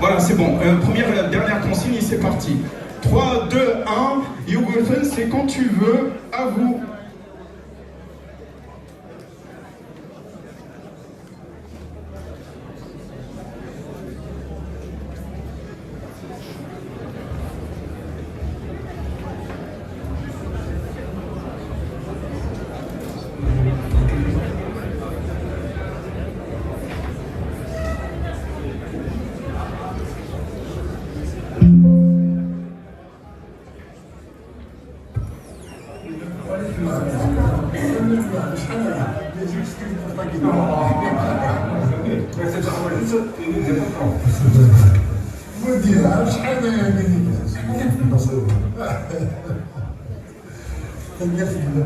Voilà, c'est bon. Dernière consigne, c'est parti. 3, 2, 1. YouGolfen, c'est quand tu veux. À vous. مدير شحال يعني نصيبه الناس اللي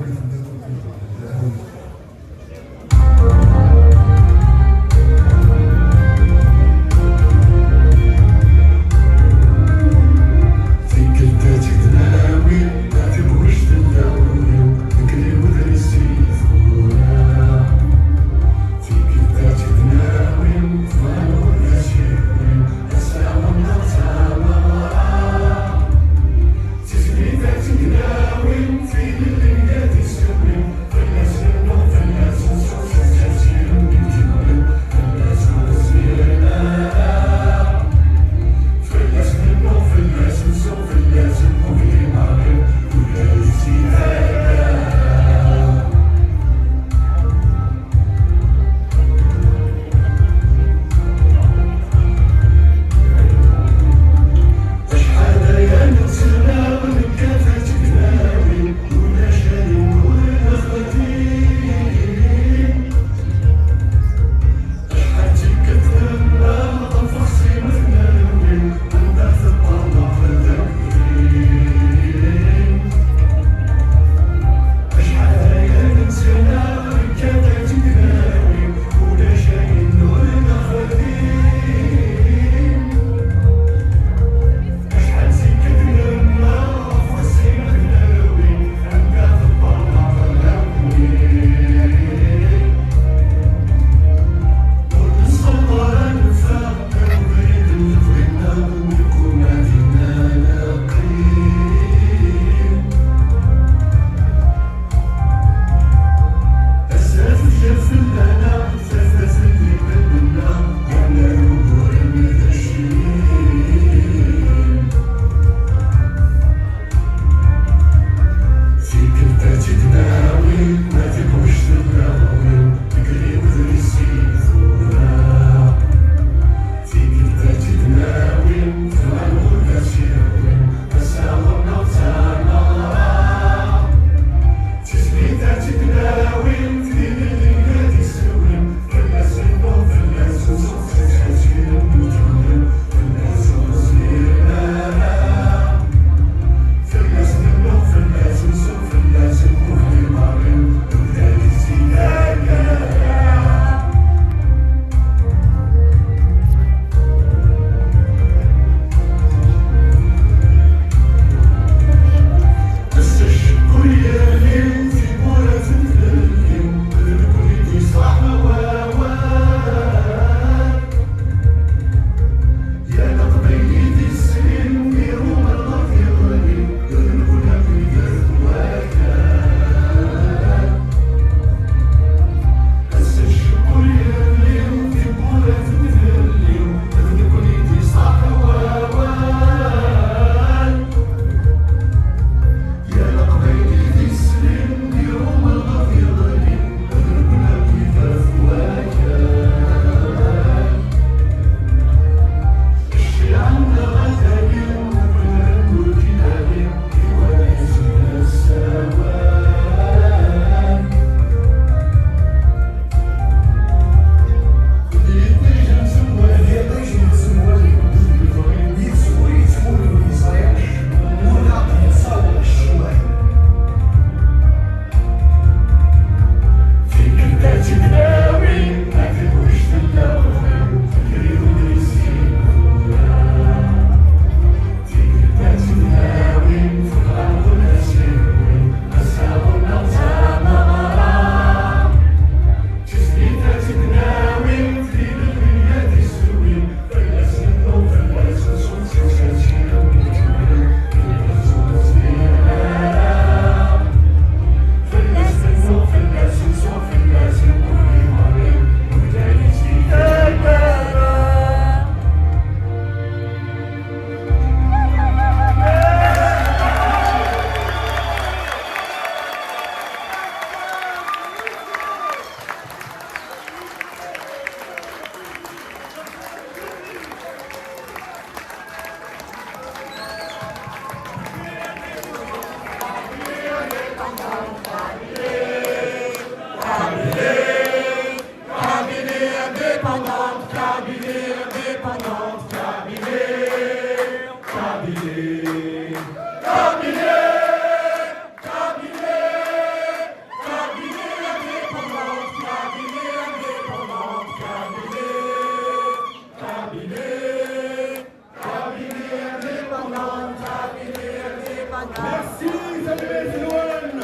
Merci Samuel Filouane.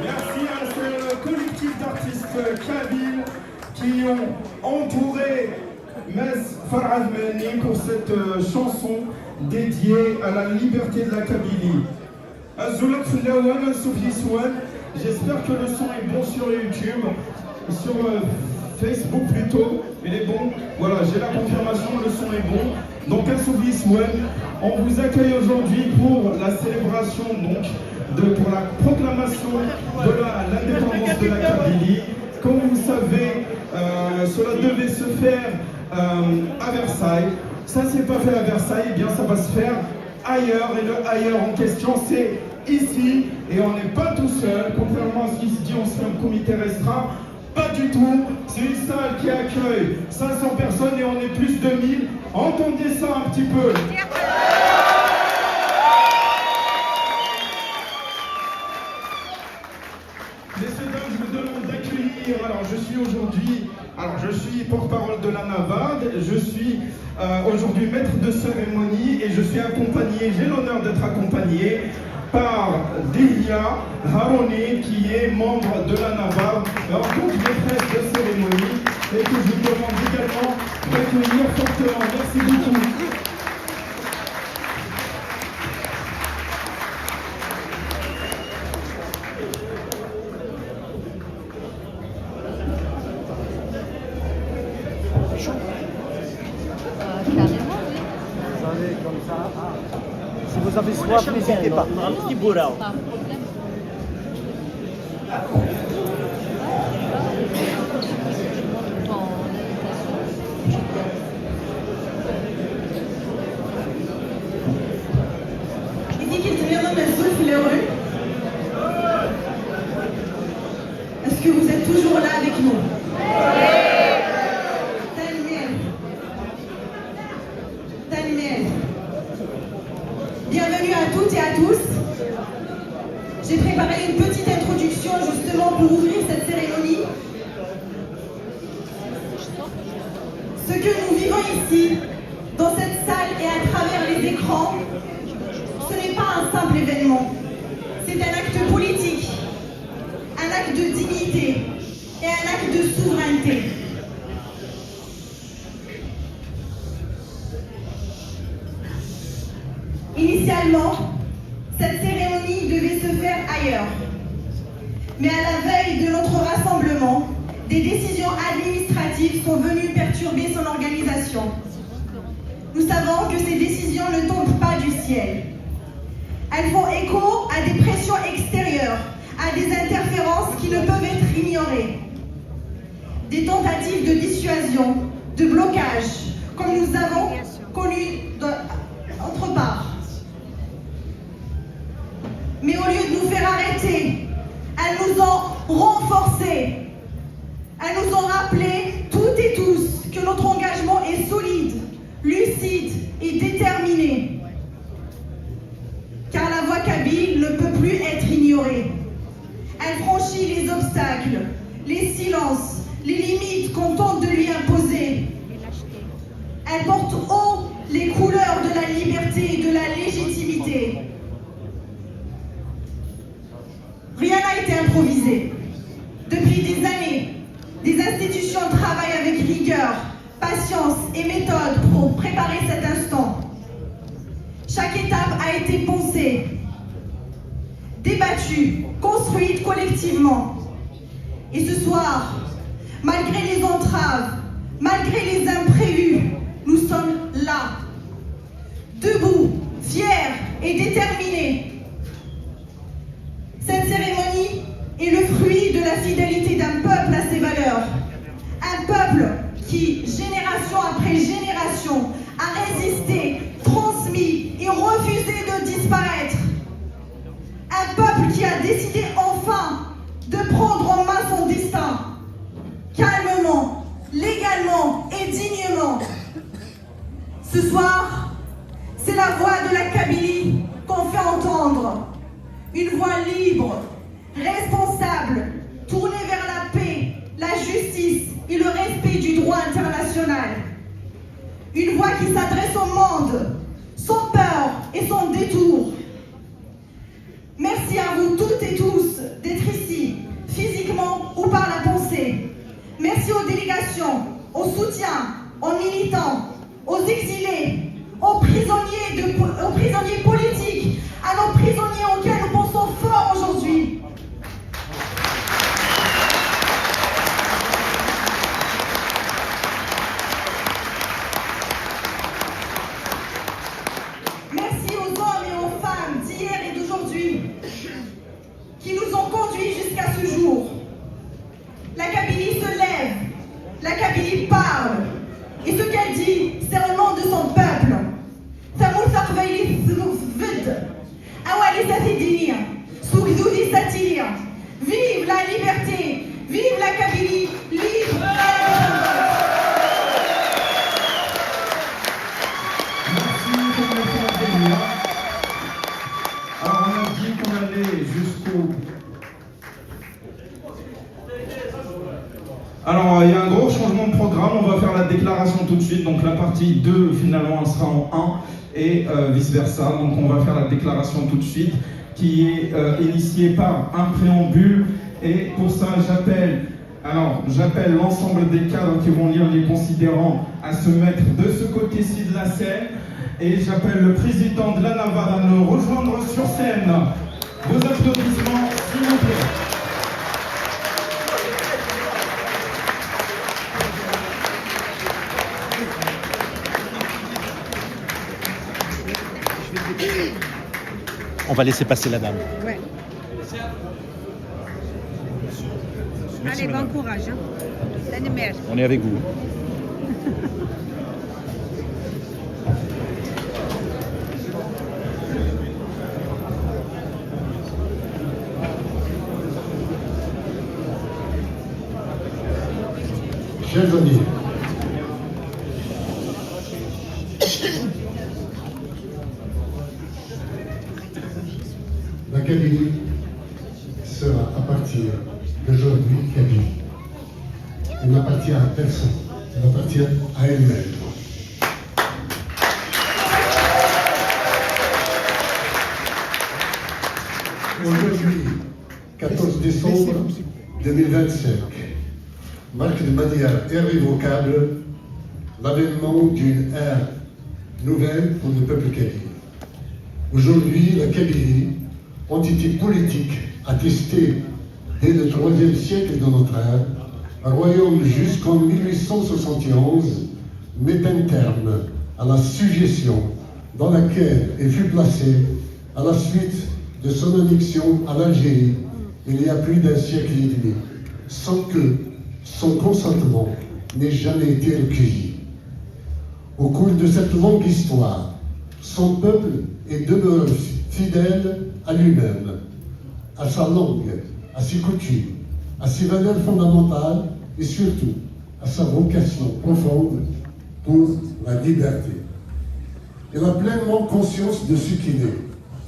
Merci à ce collectif d'artistes kabyles qui ont entouré Mess Farhad Mani pour cette chanson dédiée à la liberté de la Kabylie. Azoulak Filouane, Sophie Swan, j'espère que le son est bon sur YouTube, sur Facebook plutôt, il est bon. Voilà, j'ai la confirmation, le son est bon. Donc à Sophie Swan, on vous accueille aujourd'hui pour la célébration, pour la proclamation de l'indépendance de la Kabylie. Comme vous savez, cela devait se faire à Versailles. Ça ne s'est pas fait à Versailles, eh bien ça va se faire ailleurs. Et le ailleurs en question, c'est ici. Et on n'est pas tout seul, contrairement à ce qui se dit, on se fait un comité restreint. Pas du tout, c'est une salle qui accueille 500 personnes et on est plus de 1000. Entendez ça un petit peu. Messieurs, dames, je vous demande d'accueillir. Alors, je suis porte-parole de la NAVAD, je suis aujourd'hui maître de cérémonie et je suis accompagné, j'ai l'honneur d'être accompagné par Delia Harouni, qui est membre de la NAVAD, en tant que maîtresse de cérémonie, et que je vous demande également d'accueillir fortement. Merci beaucoup. Carrément, oui. Vous avez comme ça. Si vous avez soif, n'hésitez pas. Un petit bourrao. Pas un problème. Il dit qu'il devient dans la souffle heureux. Est-ce que vous êtes toujours là avec nous? Bienvenue à toutes et à tous. J'ai préparé une petite introduction justement pour ouvrir cette cérémonie. Ce que nous vivons ici, dans cette salle et à travers les écrans, ce n'est pas un simple événement. C'est un acte politique, un acte de dignité et un acte de souveraineté. Initialement, cette cérémonie devait se faire ailleurs. Mais à la veille de notre rassemblement, des décisions administratives sont venues perturber son organisation. Nous savons que ces décisions ne tombent pas du ciel. Elles font écho à des pressions extérieures, à des interférences qui ne peuvent être ignorées. Des tentatives de dissuasion, de blocage, comme nous avons connu d'autre part. Mais au lieu de nous faire arrêter, elles nous ont renforcés. Elles nous ont rappelé toutes et tous que notre engagement est solide, lucide et déterminé. Car la voix kabyle ne peut plus être ignorée. Elle franchit les obstacles, les silences, les limites qu'on tente de lui imposer. Elle porte haut les couleurs de la liberté et de la légitimité. Rien n'a été improvisé. Depuis des années, des institutions travaillent avec rigueur, patience et méthode pour préparer cet instant. Chaque étape a été pensée, débattue, construite collectivement. Et ce soir, malgré les entraves, malgré les imprévus, nous sommes là, debout, fiers et déterminés. Cette cérémonie est le fruit de la fidélité d'un peuple à ses valeurs. Un peuple qui, génération après génération, a résisté, transmis et refusé de disparaître. Un peuple qui a décidé enfin de prendre en main son destin, calmement, légalement et dignement. Ce soir, c'est la voix de la Kabylie qu'on fait entendre. Une voix libre, responsable, tournée vers la paix, la justice et le respect du droit international. Une voix qui s'adresse au monde, sans peur et sans détour. Merci à vous toutes et tous d'être ici, physiquement ou par la pensée. Merci aux délégations, aux soutiens, aux militants, aux exilés, aux prisonniers politiques, à nos prisonniers auxquels nous pensons fort aujourd'hui. Merci aux hommes et aux femmes d'hier et d'aujourd'hui qui nous ont conduits jusqu'à ce jour. La Kabylie se lève, la Kabylie parle, et ce qu'elle dit, c'est au nom de son peuple. Vive la liberté, vive la Kabylie, libre et indépendante. Alors on a dit qu'on allait jusqu'au... Alors il y a un gros changement de programme, on va faire la déclaration tout de suite, donc la partie 2 finalement elle sera en 1 et vice versa, donc on va faire la déclaration tout de suite qui est initiée par un préambule et pour ça j'appelle l'ensemble des cadres qui vont lire les considérants à se mettre de ce côté-ci de la scène et j'appelle le président de la Navade à nous rejoindre sur scène. Vos applaudissements s'il vous plaît. On va laisser passer la dame. Ouais. Merci, Allez, madame. bon courage. Hein. L'année mère. On est avec vous. Chers amis, la Kabylie sera à partir d'aujourd'hui Kabylie. Elle n'appartient à personne, elle appartient à elle-même. Aujourd'hui, 14 décembre 2025, marque de manière irrévocable l'avènement d'une ère nouvelle pour le peuple kabyle. Aujourd'hui, la Kabylie, entité politique attestée dès le IIIe siècle de notre ère, un royaume jusqu'en 1871, met un terme à la suggestion dans laquelle elle fut placée à la suite de son annexion à l'Algérie il y a plus d'un siècle et demi, sans que son consentement n'ait jamais été recueilli. Au cours de cette longue histoire, son peuple est demeuré fidèle à lui-même, à sa langue, à ses coutumes, à ses valeurs fondamentales et surtout à sa vocation profonde pour la liberté. Il a pleinement conscience de ce qu'il est,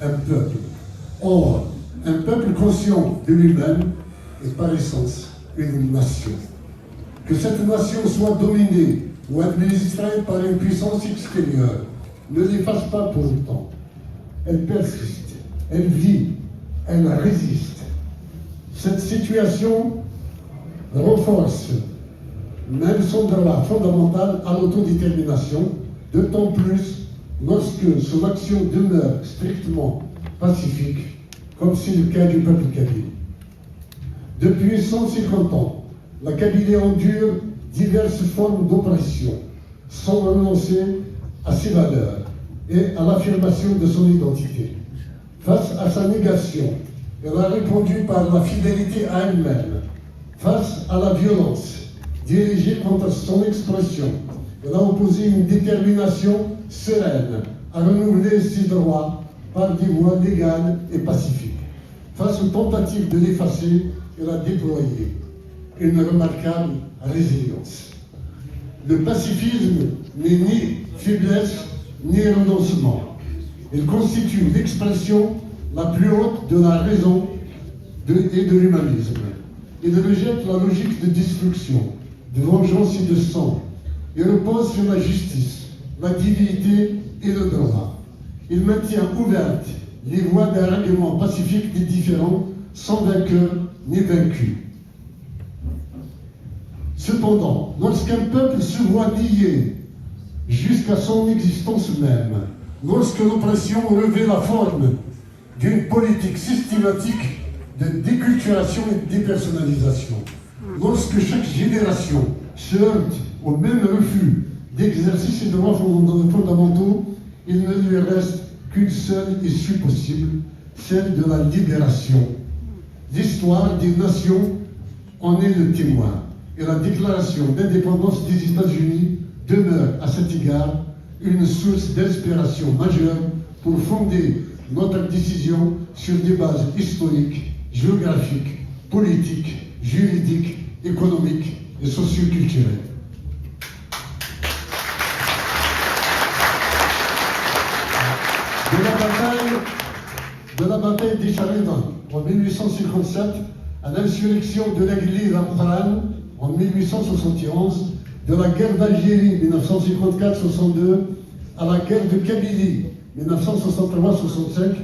un peuple. Or, un peuple conscient de lui-même est par essence une nation. Que cette nation soit dominée ou administrée par une puissance extérieure ne l'efface pas pour autant. Elle persiste, elle vit, elle résiste. Cette situation renforce même son droit fondamental à l'autodétermination, d'autant plus lorsque son action demeure strictement pacifique, comme c'est le cas du peuple kabyle. Depuis 150 ans, la Kabylie endure diverses formes d'oppression, sans renoncer à ses valeurs et à l'affirmation de son identité. Face à sa négation, elle a répondu par la fidélité à elle-même. Face à la violence dirigée contre son expression, elle a opposé une détermination sereine à renouveler ses droits par des voies légales et pacifiques. face aux tentatives de l'effacer, elle a déployé une remarquable résilience. Le pacifisme n'est ni faiblesse ni renoncement. Il constitue l'expression la plus haute de la raison et de l'humanisme. Il rejette la logique de destruction, de vengeance et de sang. Il repose sur la justice, la dignité et le droit. Il maintient ouvertes les voies d'un règlement pacifique des différends, sans vainqueur ni vaincu. Cependant, lorsqu'un peuple se voit lié jusqu'à son existence même, lorsque l'oppression revêt la forme d'une politique systématique de déculturation et de dépersonnalisation, lorsque chaque génération se heurte au même refus d'exercer ses droits fondamentaux, il ne lui reste qu'une seule issue possible, celle de la libération. L'histoire des nations en est le témoin, et la déclaration d'indépendance des États-Unis demeure à cet égard une source d'inspiration majeure pour fonder notre décision sur des bases historiques, géographiques, politiques, juridiques, économiques et socioculturelles. De la bataille des Charédans en 1857 à l'insurrection de l'Église en Prane en 1871, de la guerre d'Algérie 1954-62 à la guerre de Kabylie 1963-65,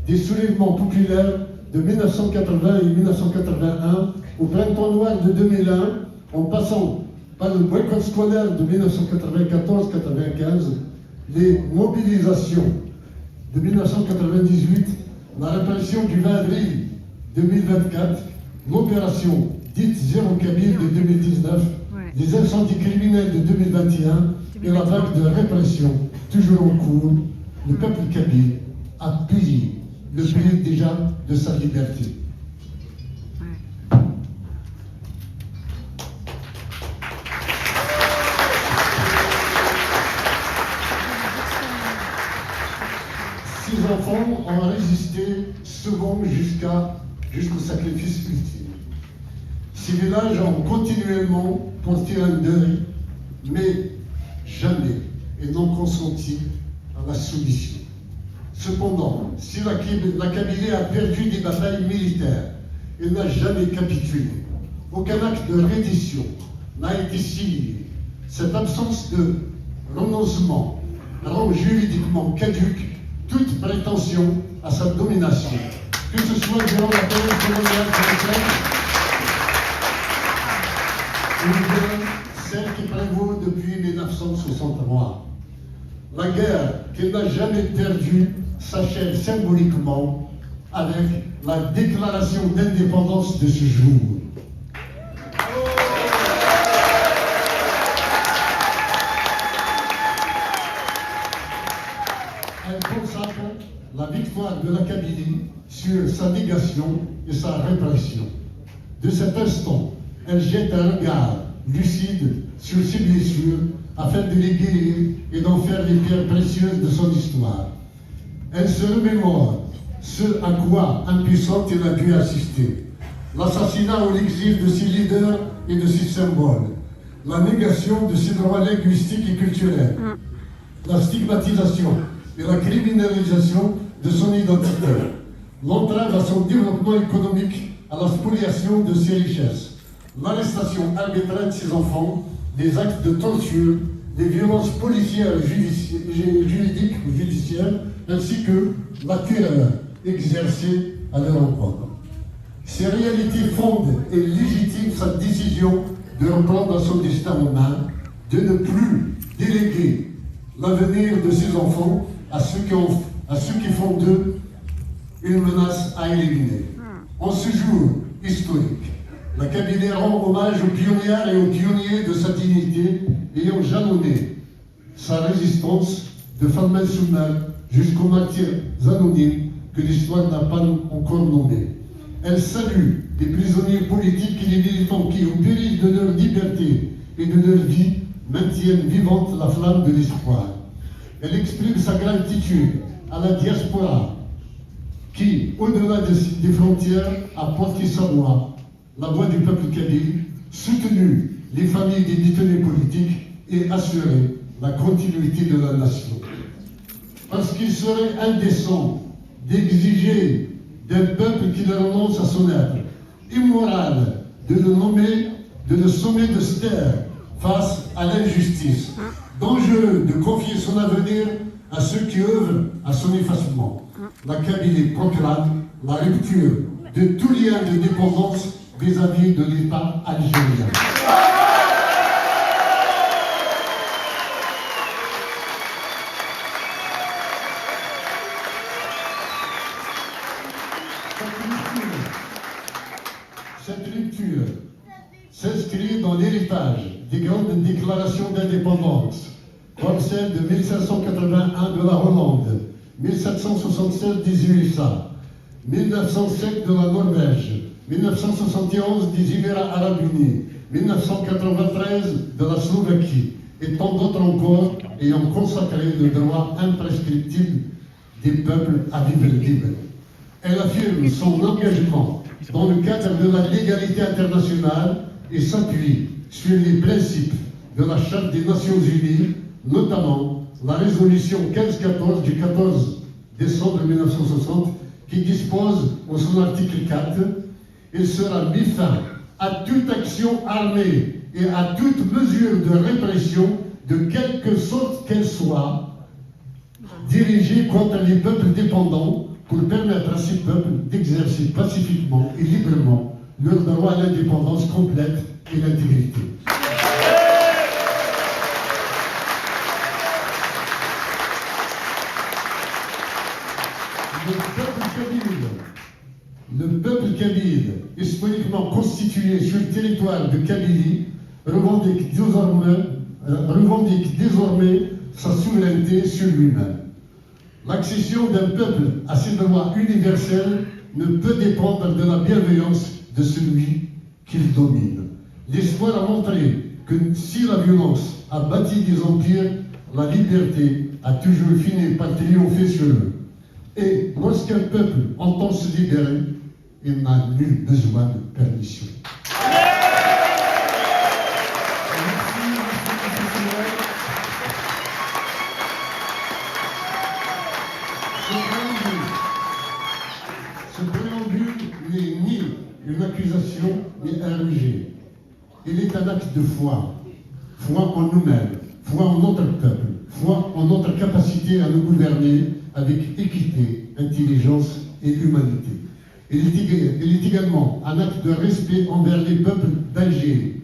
des soulèvements populaires de 1980 et 1981 au printemps noir de 2001, en passant par le boycott scolaire de 1994-95, les mobilisations de 1998, la répression du 20 avril 2024, l'opération dite Zéro Kabyle de 2019, les incendies criminels de 2021 et la vague de répression toujours en cours, le peuple kabyle a payé le prix déjà de sa liberté. Ces enfants ont résisté souvent jusqu'au sacrifice ultime. Ces villages ont continuellement porté un deuil, mais jamais ils n'ont consenti à la soumission. Cependant, si la Kabylie a perdu des batailles militaires, elle n'a jamais capitulé. Aucun acte de reddition n'a été signé. Cette absence de renoncement rend juridiquement caduque toute prétention à sa domination, que ce soit durant la période coloniale française ou bien celle qui prévaut depuis 1963. La guerre qu'elle n'a jamais perdue s'achève symboliquement avec la déclaration d'indépendance de ce jour. Elle consacre la victoire de la Kabylie sur sa négation et sa répression. De cet instant, elle jette un regard lucide sur ses blessures afin de les guérir et d'en faire les pierres précieuses de son histoire. Elle se remémore ce à quoi, impuissante, elle a dû assister. L'assassinat ou l'exil de ses leaders et de ses symboles. La négation de ses droits linguistiques et culturels. La stigmatisation et la criminalisation de son identité. L'entrave à son développement économique, à la spoliation de ses richesses. L'arrestation arbitraire de ses enfants, des actes de torture, des violences policières juridiques ou judiciaires, ainsi que la terreur exercée à leur encontre. Ces réalités fondent et légitiment sa décision de reprendre son destin en main, de ne plus déléguer l'avenir de ses enfants à ceux qui font d'eux une menace à éliminer. En ce jour historique, la Kabylie rend hommage aux pionnières et aux pionniers de sa dignité, ayant jalonné sa résistance de Fatma Soumal jusqu'aux martyrs anonymes que l'histoire n'a pas encore nommés. Elle salue les prisonniers politiques et les militants qui, au péril de leur liberté et de leur vie, maintiennent vivante la flamme de l'espoir. Elle exprime sa gratitude à la diaspora qui, au-delà des frontières, a porté sa voix, la voix du peuple kabyle, soutenu les familles des détenus politiques et assuré la continuité de la nation. Parce qu'il serait indécent d'exiger d'un peuple qui ne renonce à son être, immoral de le sommer de se taire face à l'injustice, dangereux de confier son avenir à ceux qui œuvrent à son effacement. La Kabylie proclame la rupture de tout lien de dépendance vis-à-vis de l'État algérien. Cette rupture s'inscrit dans l'héritage des grandes déclarations d'indépendance, comme celle de 1581 de la Hollande, 1776 des USA, 1907 de la Norvège, 1971 des Émirats arabes unis, 1993 de la Slovaquie et tant d'autres encore ayant consacré le droit imprescriptible des peuples à vivre libres. Elle affirme son engagement dans le cadre de la légalité internationale et s'appuie sur les principes de la Charte des Nations Unies, notamment la résolution 1514 du 14 décembre 1960 qui dispose en son article 4 « Il sera mis fin à toute action armée et à toute mesure de répression de quelque sorte qu'elle soit dirigée contre les peuples dépendants pour permettre à ces peuples d'exercer pacifiquement et librement leur droit à l'indépendance complète et l'intégrité. » Le peuple kabyle, historiquement constitué sur le territoire de Kabylie, revendique désormais sa souveraineté sur lui-même. L'accession d'un peuple à ses droits universels ne peut dépendre de la bienveillance de celui qu'il domine. L'histoire a montré que si la violence a bâti des empires, la liberté a toujours fini par triompher sur eux. Et lorsqu'un peuple entend se libérer, il n'a nul besoin de permission. Ce préambule n'est ni une accusation ni un rejet. Il est un acte de foi. Foi en nous-mêmes, foi en notre peuple, foi en notre capacité à nous gouverner avec équité, intelligence et humanité. Il est également un acte de respect envers les peuples d'Algérie.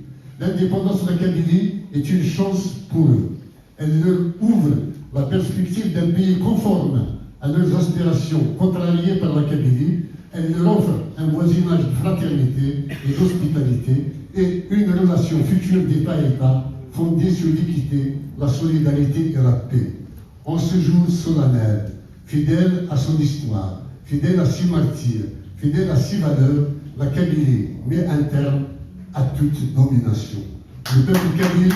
L'indépendance de la Kabylie est une chance pour eux. Elle leur ouvre la perspective d'un pays conforme à leurs aspirations contrariées par la Kabylie. Elle leur offre un voisinage de fraternité et d'hospitalité et une relation future d'État à État fondée sur l'équité, la solidarité et la paix. En ce jour solennel, fidèle à son histoire, fidèle à ses martyrs, fidèle à ses valeurs, la Kabylie met un terme à toute domination. Le peuple kabyle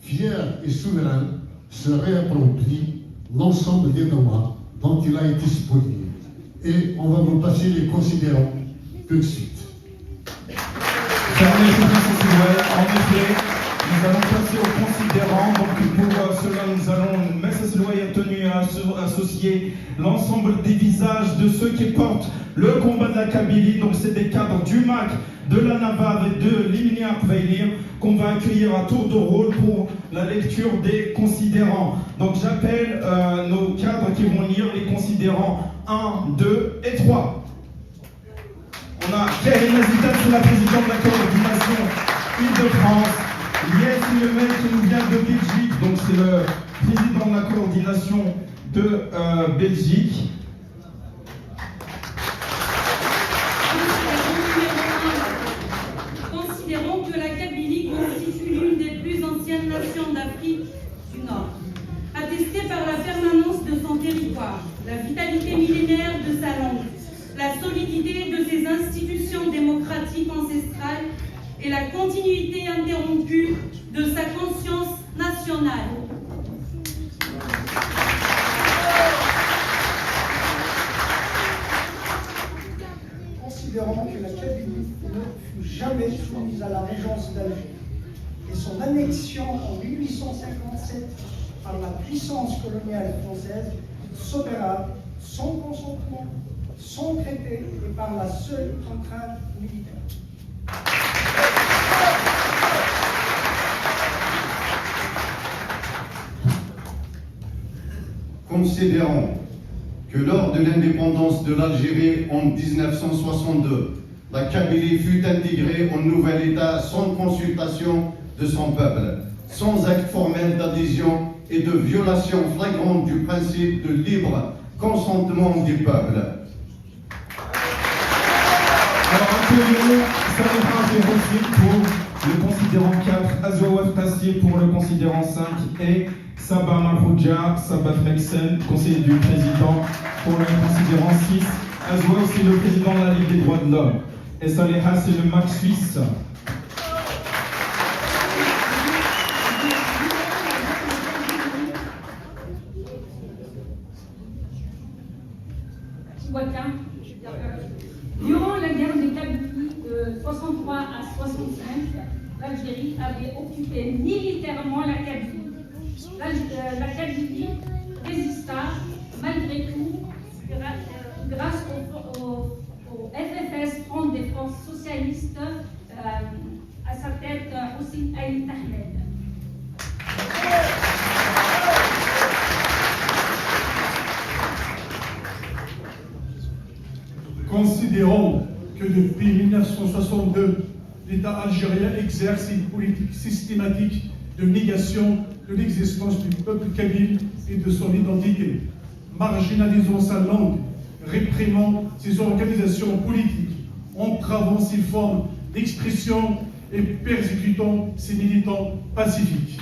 fier et souverain, se réapproprie l'ensemble des droits dont il a été spolié. Et on va vous passer les considérants tout de suite. En effet, nous allons passer aux considérants. Donc pour cela, nous allons, Mess Selouay a tenu à associer l'ensemble des visages de ceux qui portent le combat de la Kabylie. Donc c'est des cadres du MAC, de la NAVAV et de l'IMNIA Kveilir qu'on va accueillir à tour de rôle pour la lecture des considérants. Donc j'appelle nos cadres qui vont lire les considérants 1, 2 et 3. On a Karine Zitat, c'est la présidente de la coordination Île-de-France. Yes Lemel qui nous vient de Belgique, donc c'est le président de la coordination de Belgique. Considérons que la Kabylie constitue l'une des plus anciennes nations d'Afrique du Nord, attestée par la permanence de son territoire, la vitalité millénaire de sa langue, la solidité de ses institutions démocratiques ancestrales et la continuité interrompue de sa conscience nationale. Considérant que la Kabylie ne fut jamais soumise à la régence d'Alger et son annexion en 1857 par la puissance coloniale française s'opéra sans consentement, sans traité et par la seule contrainte militaire. Considérant que lors de l'indépendance de l'Algérie en 1962, la Kabylie fut intégrée au nouvel État sans consultation de son peuple, sans acte formel d'adhésion et de violation flagrante du principe de libre consentement du peuple. Alors accueillons Salih Rossi pour le considérant 4, Azouawaf Tassier pour le considérant 5 et Sabah Mahrouja, Sabat Meksen, conseiller du président pour le considérant 6. Azoua, c'est le président de la Ligue des droits de l'homme. Et Saleha, c'est le MAC suisse. Durant la guerre des Kabylie de 63 à 65, l'Algérie avait occupé militairement la Kabylie. La Kabylie résista malgré tout grâce au FFS, Front des forces socialistes, à sa tête Hossein Aïn Ahmed. Considérons que depuis 1962, l'État algérien exerce une politique systématique de négation de l'existence du peuple kabyle et de son identité, marginalisant sa langue, réprimant ses organisations politiques, entravant ses formes d'expression et persécutant ses militants pacifiques.